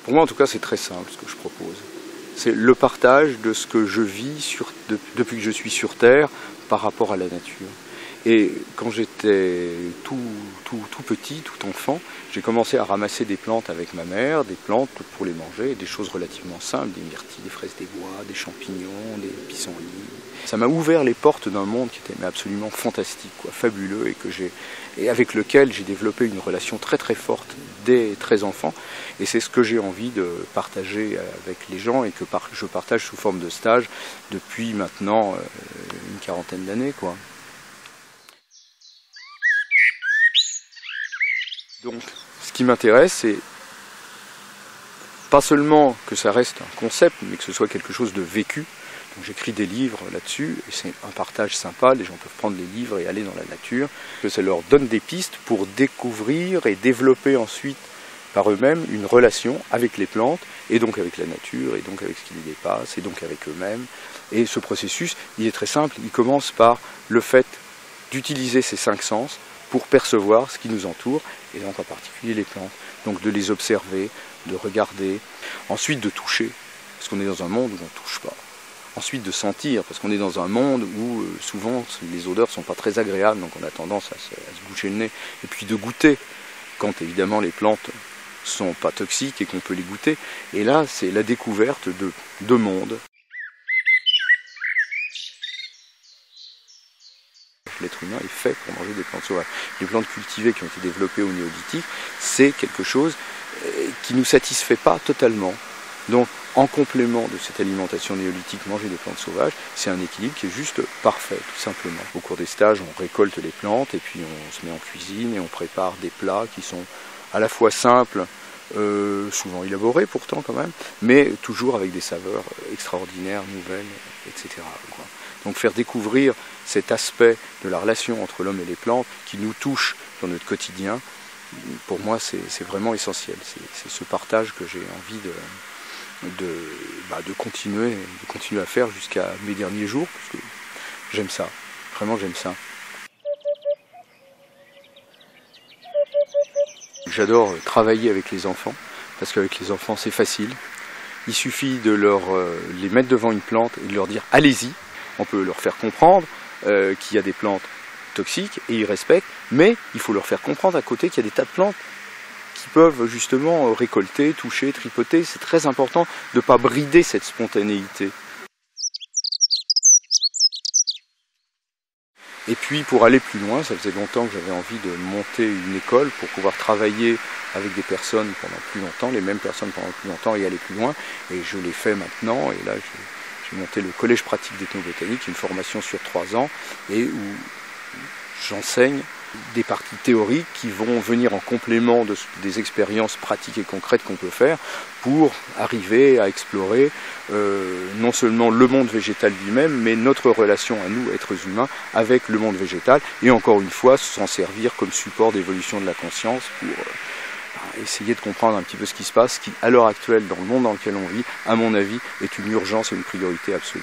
Pour moi, en tout cas, c'est très simple ce que je propose. C'est le partage de ce que je vis depuis que je suis sur Terre par rapport à la nature. Et quand j'étais tout petit, tout enfant, j'ai commencé à ramasser des plantes avec ma mère, des plantes pour les manger, des choses relativement simples, des myrtilles, des fraises des bois, des champignons, des pissenlits. Ça m'a ouvert les portes d'un monde qui était absolument fantastique, fabuleux, et avec lequel j'ai développé une relation très très forte dès très enfant. Et c'est ce que j'ai envie de partager avec les gens et que je partage sous forme de stage depuis maintenant une quarantaine d'années, Donc, ce qui m'intéresse, c'est pas seulement que ça reste un concept, mais que ce soit quelque chose de vécu. Donc j'écris des livres là-dessus, et c'est un partage sympa, les gens peuvent prendre les livres et aller dans la nature, que ça leur donne des pistes pour découvrir et développer ensuite par eux-mêmes une relation avec les plantes, et donc avec la nature, et donc avec ce qui les dépasse, et donc avec eux-mêmes. Et ce processus, il est très simple, il commence par le fait d'utiliser ces 5 sens pour percevoir ce qui nous entoure, et donc en particulier les plantes. Donc de les observer, de regarder, ensuite de toucher, parce qu'on est dans un monde où on ne touche pas. Ensuite de sentir, parce qu'on est dans un monde où souvent les odeurs ne sont pas très agréables, donc on a tendance à se boucher le nez. Et puis de goûter, quand évidemment les plantes ne sont pas toxiques et qu'on peut les goûter. Et là, c'est la découverte de 2 mondes. L'être humain est fait pour manger des plantes sauvages. Les plantes cultivées qui ont été développées au néolithique, c'est quelque chose qui ne nous satisfait pas totalement. Donc, en complément de cette alimentation néolithique, manger des plantes sauvages, c'est un équilibre qui est juste parfait, tout simplement. Au cours des stages, on récolte les plantes et puis on se met en cuisine et on prépare des plats qui sont à la fois simples, souvent élaborés pourtant quand même, mais toujours avec des saveurs extraordinaires, nouvelles, etc. Donc faire découvrir cet aspect de la relation entre l'homme et les plantes qui nous touche dans notre quotidien, pour moi c'est vraiment essentiel. C'est ce partage que j'ai envie de continuer à faire jusqu'à mes derniers jours, parce que j'aime ça, vraiment j'aime ça. J'adore travailler avec les enfants, parce qu'avec les enfants c'est facile. Il suffit de les mettre devant une plante et de leur dire allez-y. On peut leur faire comprendre qu'il y a des plantes toxiques et ils respectent, mais il faut leur faire comprendre à côté qu'il y a des tas de plantes qui peuvent justement récolter, toucher, tripoter. C'est très important de ne pas brider cette spontanéité. Et puis pour aller plus loin, ça faisait longtemps que j'avais envie de monter une école pour pouvoir travailler avec des personnes pendant plus longtemps, les mêmes personnes pendant plus longtemps et aller plus loin. Et je l'ai fait maintenant, et là j'ai monté le collège pratique d'ethnobotanique, une formation sur 3 ans, et où j'enseigne des parties théoriques qui vont venir en complément des expériences pratiques et concrètes qu'on peut faire pour arriver à explorer non seulement le monde végétal lui-même, mais notre relation à nous, êtres humains, avec le monde végétal, et encore une fois s'en servir comme support d'évolution de la conscience pour essayer de comprendre un petit peu ce qui se passe, ce qui à l'heure actuelle dans le monde dans lequel on vit, à mon avis, est une urgence et une priorité absolue.